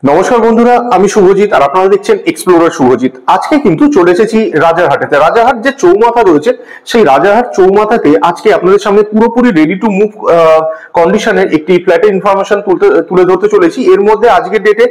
নমস্কার বন্ধুরা, আমি শুভজিৎ আর আপনারা দেখছেন এক্সপ্লোরার শুভজিৎ। আজকে কিন্তু চলে এসেছি রাজারহাটেতে। রাজারহাট যে চৌমাথা রয়েছে, সেই রাজারহাট চৌমাথাতে আজকে আপনাদের সামনে পুরোপুরি রেডি টু মুভ কন্ডিশনের একটি ফ্ল্যাটের ইনফরমেশন তুলে ধরতে চলেছি। এর মধ্যে আজকের ডেটে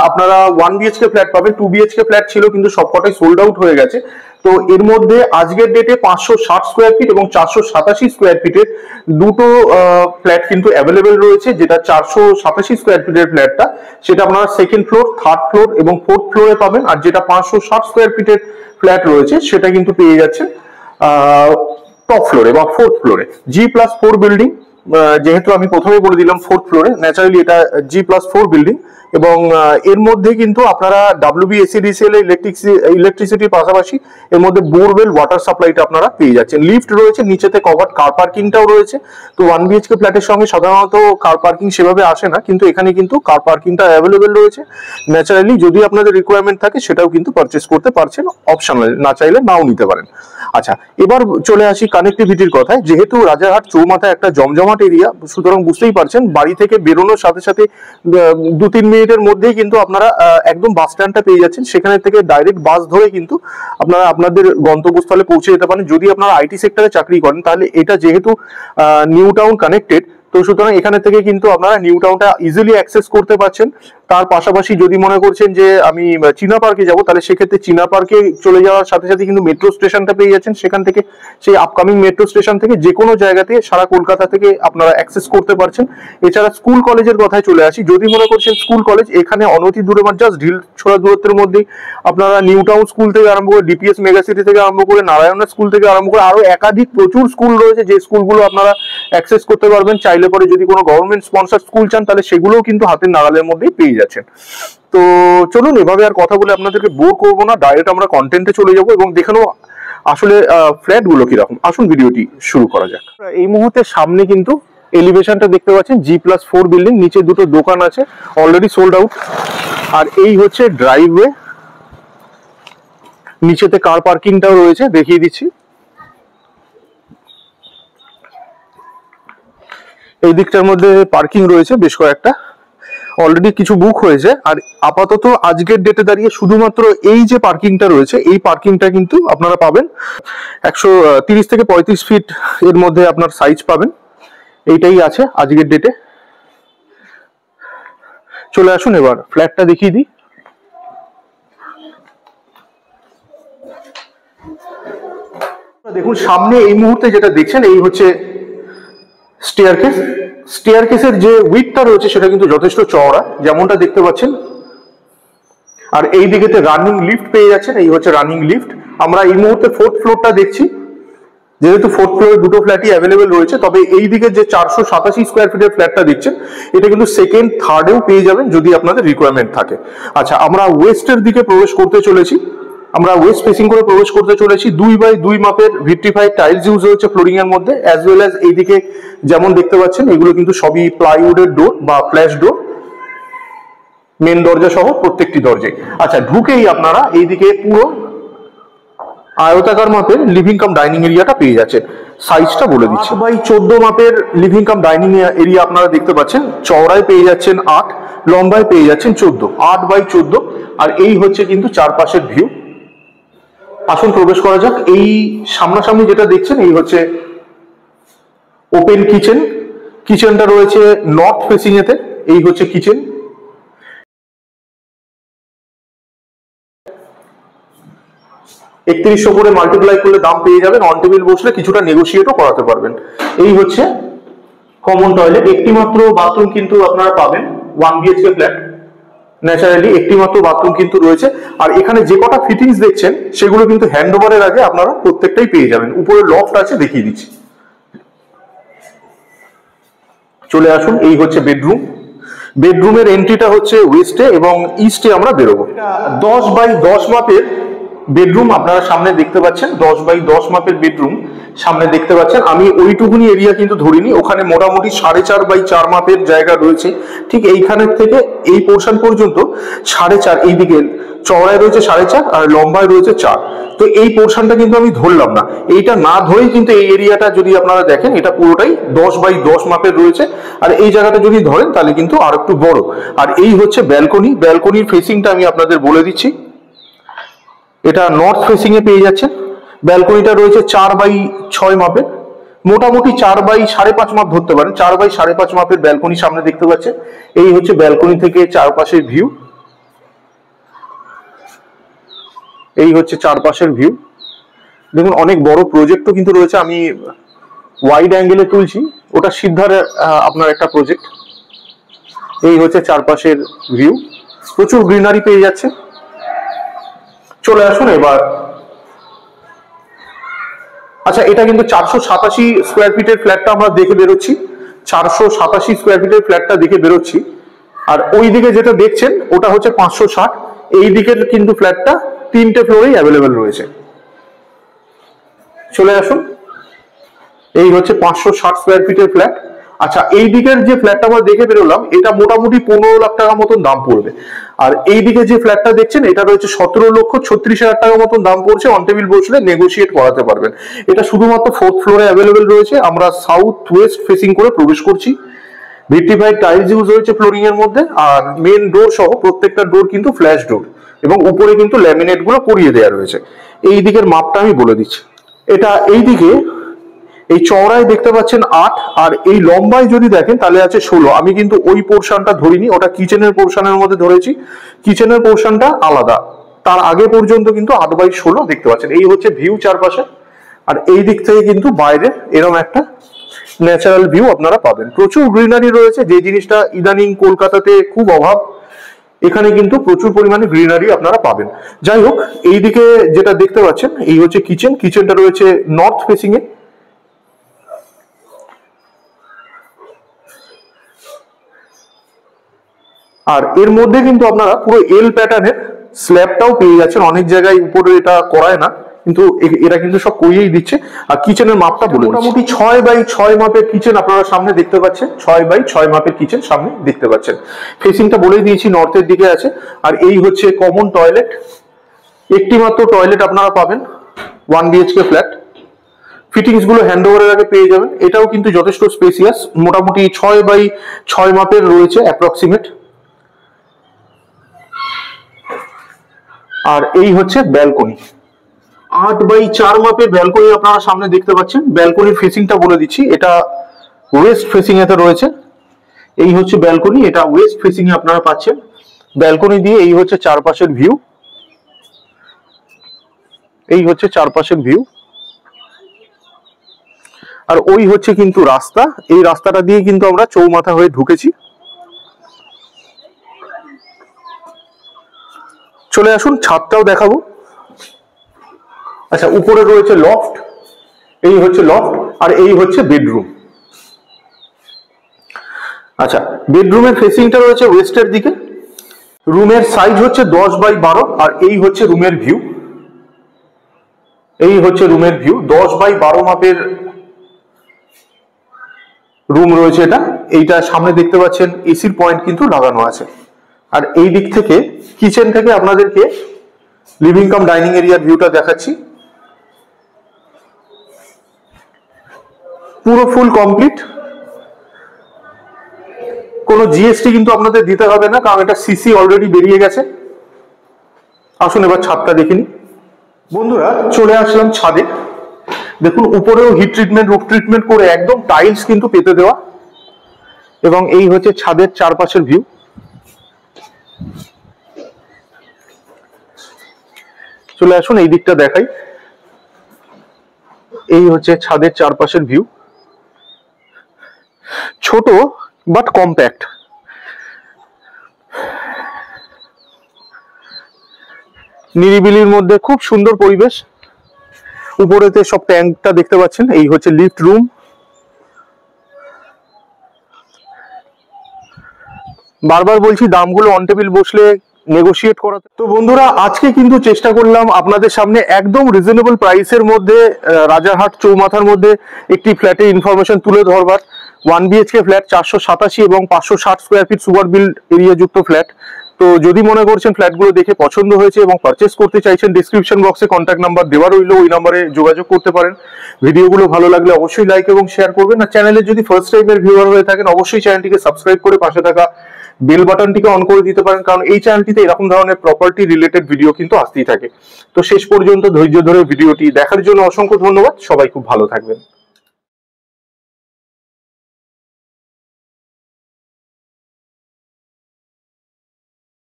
আপনারা 1 BHK ফ্ল্যাট পাবেন। 2 BHK ফ্ল্যাট ছিল কিন্তু সবকটাই সোল্ড আউট হয়ে গেছে। তো এর মধ্যে আজকের ডেটে 560 স্কোয়ার ফিট এবং 487 স্কোয়ার ফিটের দুটো ফ্ল্যাট কিন্তু অ্যাভেলেবেল রয়েছে। যেটা 487 স্কোয়ার ফিটের ফ্ল্যাটটা, সেটা আপনারা সেকেন্ড ফ্লোর, থার্ড ফ্লোর এবং ফোর্থ ফ্লোরে পাবেন। আর যেটা 560 স্কোয়ার ফিটের ফ্ল্যাট রয়েছে সেটা কিন্তু পেয়ে যাচ্ছেন টপ ফ্লোরে বা ফোর্থ ফ্লোরে। G+4 বিল্ডিং, যেহেতু আমি প্রথমে বলে দিলাম ফোর্থ ফ্লোরে, ন্যাচারালি এটা G+4 বিল্ডিং। এবং এর মধ্যে কিন্তু আপনারা WBSEDCL ইলেকট্রিসিটির পাশাপাশি এর মধ্যে বোরওয়েল ওয়াটার সাপ্লাইটা আপনারা পেয়ে যাচ্ছেন। লিফট রয়েছে, নিচেতে কভার্ড কার পার্কিংটাও রয়েছে। তো 1 BHK ফ্ল্যাটের সঙ্গে সাধারণত কার পার্কিং সেভাবে আসে না, কিন্তু এখানে কিন্তু কার পার্কিংটা অ্যাভেলেবেল রয়েছে। ন্যাচারালি যদি আপনাদের রিকোয়ারমেন্ট থাকে সেটাও কিন্তু পারচেস করতে পারছেন, অপশনাল, না চাইলে নাও নিতে পারেন। আচ্ছা, এবার চলে আসি কানেক্টিভিটির কথায়। যেহেতু রাজারহাট চৌমাথা একটা জমজমাট এরিয়া, সুতরাং বুঝতেই পারছেন বাড়ি থেকে বেরোনোর সাথে সাথে 2-3 মিনিটের মধ্যেই কিন্তু আপনারা একদম বাস স্ট্যান্ডটা পেয়ে যাচ্ছেন। সেখানে থেকে ডাইরেক্ট বাস ধরে কিন্তু আপনারা আপনাদের গন্তব্যস্থলে পৌঁছে যেতে পারেন। যদি আপনারা IT সেক্টরে চাকরি করেন তাহলে এটা যেহেতু নিউ টাউন কানেক্টেড, তো সুতরাং এখানে থেকে কিন্তু আপনারা নিউ টাউনটা ইজিলি অ্যাক্সেস করতে পারছেন। তার পাশাপাশি যদি মনে করছেন যে আমি চীনা পার্কে যাব, তাহলে সেক্ষেত্রে চীনা পার্কে চলে যাওয়ার সাথে সাথে কিন্তু মেট্রো স্টেশনটা পেয়ে যাচ্ছেন। সেখান থেকে, সেই আপকামিং মেট্রো স্টেশন থেকে যে কোনো জায়গাতে সারা কলকাতা থেকে আপনারা অ্যাক্সেস করতে পারছেন। এছাড়া স্কুল কলেজের কথায় চলে আসি। যদি মনে করছেন স্কুল কলেজ এখানে অনতি দূরে, জাস্ট ঢিল ছোড়া দূরত্বের মধ্যেই আপনারা নিউ টাউন স্কুল থেকে আরম্ভ করে DPS মেগাসিটি থেকে আরম্ভ করে নারায়ণা স্কুল থেকে আরম্ভ করে আরো একাধিক প্রচুর স্কুল রয়েছে, যে স্কুলগুলো আপনারা অ্যাক্সেস করতে পারবেন। চাইলে পরে যদি কোনো গভর্নমেন্ট স্পন্সর স্কুল চান তাহলে সেগুলোও কিন্তু হাতের নাগালের মধ্যেই পেয়ে যাচ্ছেন। তো চলুন, এভাবে আর কথা বলে আপনাদেরকে বোর করবো না, ডাইরেক্ট আমরা কন্টেন্টে চলে যাবো এবং দেখানো আসলে ফ্ল্যাট গুলো কিরকম। আসুন ভিডিওটি শুরু করা যাক। এই মুহূর্তে সামনে কিন্তু এলিভেশনটা দেখতে পাচ্ছেন, G+4 বিল্ডিং, নিচে দুটো দোকান আছে, অলরেডি সোল্ড আউট। আর এই হচ্ছে ড্রাইভওয়ে, নিচেতে কার পার্কিংটাও রয়েছে, দেখিয়ে দিচ্ছি। এই দিকটার মধ্যে পার্কিং রয়েছে বেশ কয়েকটা, অলরেডি কিছু বুক হয়েছে। আর আপাতত আজকের ডেটে দাঁড়িয়ে শুধুমাত্র এই যে পার্কিংটা রয়েছে, এই পার্কিংটা কিন্তু আপনারা পাবেন 130 থেকে 35 ফিট এর মধ্যে আপনার সাইজ পাবেন। এইটাই আছে আজকের ডেটে। চলে আসুন এবার ফ্ল্যাটটা দেখিয়ে দিই। দেখুন সামনে এই মুহূর্তে যেটা দেখছেন, এই হচ্ছে স্টেয়ারকেস। স্টেয়ারকেসের যে উইডথটা রয়েছে সেটা কিন্তু যথেষ্ট চওড়া, যেমনটা দেখতে পাচ্ছেন। আর এই দিকেতে রানিং লিফট পেয়ে যাচ্ছেন, এই হচ্ছে রানিং লিফট। আমরা এই মুহূর্তে ফোর্থ ফ্লোরটা দেখছি, যেহেতু ফোর্থ ফ্লোরে দুটো ফ্ল্যাটই অ্যাভেলেবেল রয়েছে। তবে এই দিকে যে 487 স্কোয়ার ফিটের ফ্ল্যাটটা দেখছেন, এটা কিন্তু সেকেন্ড, থার্ডেও পেয়ে যাবেন যদি আপনাদের রিকোয়ারমেন্ট থাকে। আচ্ছা, আমরা ওয়েস্টের দিকে প্রবেশ করতে চলেছি। আমরা ওয়েস্ট ফেসিং করে প্রবেশ করতে চলেছি। 2x2 মাপের ভিট্রিফাইড টাইলস ইউজ হয়েছে ফ্লোরিং এর মধ্যে, অ্যাজ ওয়েল অ্যাজ এইদিকে যেমন দেখতে পাচ্ছেন এগুলো কিন্তু সবই প্লাইউডের ডোর বা ফ্ল্যাশ ডোর, মেন দরজা সহ প্রত্যেকটি দরজায়। আচ্ছা, ঢুকেই আপনারা এইদিকে পুরো আয়তাকার মাপের লিভিং কাম ডাইনিং এরিয়াটা পেয়ে যাচ্ছেন। সাইজটা বলে দিচ্ছি, 8x14 মাপের লিভিং কাম ডাইনিং এরিয়া আপনারা দেখতে পাচ্ছেন। চওড়ায় পেয়ে যাচ্ছেন 8, লম্বায় পেয়ে যাচ্ছেন 14, 8x14। আর এই হচ্ছে কিন্তু চারপাশের ভিউ। আসুন প্রবেশ করা যাক। এই সামনাসামনি যেটা দেখছেন এই হচ্ছে ওপেন কিচেন। কিচেনটা রয়েছে নর্থ ফেসিং এতে। এই হচ্ছে কিচেন। 3100 করে মাল্টিপ্লাই করলে দাম পেয়ে যাবেন। অন টেবিল বসলে কিছুটা নেগোসিয়েটও করাতে পারবেন। এই হচ্ছে কমন টয়লেট। একটি মাত্র বাথরুম কিন্তু আপনারা পাবেন 1 BHK ফ্ল্যাট। ন্যাচারালি একটি মাত্র বাথরুম কিন্তু রয়েছে। আর এখানে যে কটা ফিটিংস দেখছেন সেগুলো কিন্তু হ্যান্ড ওভারের আগে আপনারা প্রত্যেকটাই পেয়ে যাবেন। উপরে লফট আছে, দেখিয়ে দিচ্ছি। চলে আসুন, এই হচ্ছে বেডরুম। বেডরুমের এন্ট্রিটা হচ্ছে ওয়েস্টে এবং ইস্টে আমরা বেরোবো। 10x10 মাপের বেডরুম আপনারা সামনে দেখতে পাচ্ছেন। 10x10 মাপের বেডরুম, সামনে দেখতে পাচ্ছেন। আমি ওইটুকুনি এরিয়া কিন্তু ধরিনি, ওখানে মোটামুটি 4.5 বাই 4 মাপের জায়গা রয়েছে। ঠিক এইখানের থেকে এই পোর্শন পর্যন্ত 4.5, এইদিকে চওড়ায় রয়েছে 4.5 আর লম্বায় রয়েছে 4। তো এই পোর্শনটা কিন্তু আমি ধরলাম না, এইটা না ধরেই কিন্তু এই এরিয়াটা যদি আপনারা দেখেন এটা পুরোটাই 10 বাই 10 মাপের রয়েছে। আর এই জায়গাটা যদি ধরেন তাহলে কিন্তু আর একটু বড়। আর এই হচ্ছে ব্যালকনি, ব্যালকনির ফেসিংটা আমি আপনাদের বলে দিচ্ছি। এটা নর্থ ফেসিং এ পেয়ে যাচ্ছে। ব্যালকনিটা রয়েছে 4 বাই 6 মাপের, মোটামুটি 4 বাই 5.5 মাপ ধরতে পারেন। 4 বাই 5.5 মাপের ব্যালকনি সামনে দেখতে পাচ্ছেন। এই হচ্ছে ব্যালকনি থেকে চারপাশের ভিউ, এই হচ্ছে চারপাশের ভিউ। দেখুন অনেক বড় প্রজেক্টও কিন্তু রয়েছে, আমি ওয়াইড অ্যাঙ্গেলে তুলছি, ওটা সিদ্ধার আপনার একটা প্রজেক্ট। এই হচ্ছে চারপাশের ভিউ, প্রচুর গ্রিনারি পেয়ে যাচ্ছে। চলে আসুন এবার। আচ্ছা, এটা কিন্তু 487 স্কোয়ার ফিটের ফ্ল্যাটটা আমরা দেখে বেরোচ্ছি, 487 স্কোয়ার ফিটের ফ্ল্যাটটা দেখে বেরোচ্ছি। আর ওই দিকে যেটা দেখছেন ওটা হচ্ছে 560। এই দিকের কিন্তু ফ্ল্যাটটা 3টে ফ্লোরেই অ্যাভেলেবেল রয়েছে। চলে আসুন, এই হচ্ছে 560 স্কোয়ার ফিটের ফ্ল্যাট। আচ্ছা, এই দিকের যে ফ্ল্যাটটা আমরা দেখে বেরোলাম এটা মোটামুটি 15 লাখ টাকা মতন দাম পড়বে। আর এই দিকে যে ফ্ল্যাটটা দেখছেন এটা রয়েছে 17,36,000 টাকা মতন দাম পড়ছে। অন টেবিল বসলে নেগোশিয়েট করাতে পারবেন। এটা শুধুমাত্র 4th ফ্লোরে অ্যাভেলেবেল রয়েছে। আমরা সাউথ ওয়েস্ট ফেসিং করে প্রবেশ করছি। ভিট্রিফাইড টাইলস ইউজ হয়েছে ফ্লোরিং এর মধ্যে। আর মেন ডোর সহ প্রত্যেকটা ডোর কিন্তু ফ্ল্যাশ ডোর, এবং উপরে কিন্তু ল্যামিনেট গুলো করিয়ে দেওয়া রয়েছে। এই দিকের মাপটা আমি বলে দিচ্ছি। এটা এইদিকে এই চওড়ায় দেখতে পাচ্ছেন 8, আর এই লম্বায় যদি দেখেন তাহলে আছে 16। আমি কিন্তু ওই পোর্শনটা ধরিনি, ওটা কিচেনের পোর্শনের মধ্যে ধরেছি। কিচেনের পোর্শনটা আলাদা, তার আগে পর্যন্ত কিন্তু 8 বাই 16 দেখতে পাচ্ছেন। এই হচ্ছে ভিউ চারপাশে। আর এই দিক থেকে কিন্তু বাইরে এরকম একটা ন্যাচারাল ভিউ আপনারা পাবেন। প্রচুর গ্রিনারি রয়েছে, যে জিনিসটা ইদানিং কলকাতাতে খুব অভাব, এখানে কিন্তু প্রচুর পরিমাণে গ্রিনারি আপনারা পাবেন। যাই হোক, এইদিকে যেটা দেখতে পাচ্ছেন এই হচ্ছে কিচেন। কিচেনটা রয়েছে নর্থ ফেসিং এ। আর এর মধ্যে কিন্তু আপনারা পুরো এল প্যাটার্নের স্ল্যাবটাও পেয়ে যাচ্ছেন। অনেক জায়গায় উপরে এটা করায় না, কিন্তু এরা কিন্তু সব করিয়েই দিচ্ছে। আর কিচেনের মাপটা বলে মোটামুটি 6 বাই 6 মাপের কিচেন আপনারা সামনে দেখতে পাচ্ছেন। 6 বাই 6 মাপের কিচেন সামনে দেখতে পাচ্ছেন। ফেসিংটা বলেই দিয়েছি, নর্থের দিকে আছে। আর এই হচ্ছে কমন টয়লেট, একটি মাত্র টয়লেট আপনারা পাবেন 1 BHK ফ্ল্যাট। ফিটিংস গুলো হ্যান্ড ওভারের আগে পেয়ে যাবেন। এটাও কিন্তু যথেষ্ট স্পেসিয়াস, মোটামুটি 6 বাই 6 মাপের রয়েছে অ্যাপ্রক্সিমেট। আর এই হচ্ছে ব্যালকনি, 8 বাই 4 মাপের ব্যালকনি আপনারা সামনে দেখতে পাচ্ছেন। ব্যালকনির ফেসিংটা বলে দিচ্ছি, এটা ওয়েস্ট ফেসিং এতে রয়েছে। এই হচ্ছে ব্যালকনি, এটা ওয়েস্ট ফেসিং এ আপনারা পাচ্ছেন। ব্যালকনি দিয়ে এই হচ্ছে চারপাশের ভিউ, এই হচ্ছে চারপাশের ভিউ। আর ওই হচ্ছে কিন্তু রাস্তা, এই রাস্তাটা দিয়ে কিন্তু আমরা চৌমাথা হয়ে ঢুকেছি। চলে আসুন, ছাদটাও দেখাবো। আচ্ছা, উপরে রয়েছে লফট, এই হচ্ছে লফট। আর এই হচ্ছে বেডরুম। আচ্ছা, বেডরুমের ফেসিংটা রয়েছে ওয়েস্টের দিকে। রুমের সাইজ হচ্ছে 10 বাই 12। আর এই হচ্ছে রুমের ভিউ, এই হচ্ছে রুমের ভিউ। 10 বাই 12 মাপের রুম রয়েছে এটা। এইটা সামনে দেখতে পাচ্ছেন এসির পয়েন্ট কিন্তু লাগানো আছে। আর এই দিক থেকে কিচেন থেকে আপনাদেরকে লিভিং কাম ডাইনিং এরিয়ার ভিউটা দেখাচ্ছি। পুরো ফুল কমপ্লিট, কোনো জিএসটি কিন্তু আপনাদের দিতে হবে না, কারণ এটা সিসি অলরেডি বেরিয়ে গেছে। আসুন এবার ছাদটা দেখে নিই। বন্ধুরা, চলে আসলাম ছাদে। দেখুন উপরেও হিট ট্রিটমেন্ট, রুফ ট্রিটমেন্ট করে একদম টাইলস কিন্তু পেতে দেওয়া। এবং এই হচ্ছে ছাদের চারপাশের ভিউ। চলে আসুন এই দিকটা দেখাই। এই হচ্ছে ছাদের চারপাশের ভিউ। ছোট বাট কম্প্যাক্ট। নিরিবিলির মধ্যে খুব সুন্দর পরিবেশ। উপরেতে সব ট্যাঙ্কটা দেখতে পাচ্ছেন। এই হচ্ছে লিফট রুম। বারবার বলছি, দামগুলো অন টেবিল বসলে নেগোশিয়েট করাতে। তো বন্ধুরা, আজকে কিন্তু চেষ্টা করলাম আপনাদের সামনে একদম রিজনেবল প্রাইসের মধ্যে রাজারহাট চৌমাথার মধ্যে একটি ফ্ল্যাটের ইনফরমেশন তুলে ধরবার। 1 BHK ফ্ল্যাট, 487 এবং 560 square feet super build area যুক্ত ফ্ল্যাট। তো যদি মনে করছেন ফ্ল্যাটগুলো দেখে পছন্দ হয়েছে এবং পারচেস করতে চাইছেন, ডিসক্রিপশন বক্সে কন্ট্যাক্ট নাম্বার দেওয়া রইলো, ওই নাম্বারে যোগাযোগ করতে পারেন। ভিডিওগুলো ভালো লাগলে অবশ্যই লাইক এবং শেয়ার করবেন। আর চ্যানেলে যদি ফার্স্ট টাইমের ভিউয়ার হয়ে থাকেন, অবশ্যই চ্যানেলটিকে সাবস্ক্রাইব করে পাশে থাকা বেল বাটনটিকে অন করে দিতে পারেন, কারণ এই চ্যানেলটিতে এরকম ধরনের প্রপার্টি রিলেটেড ভিডিও কিন্তু আসতেই থাকে। তো শেষ পর্যন্ত ধৈর্য ধরে ভিডিওটি দেখার জন্য অসংখ্য ধন্যবাদ। সবাই খুব ভালো থাকবেন।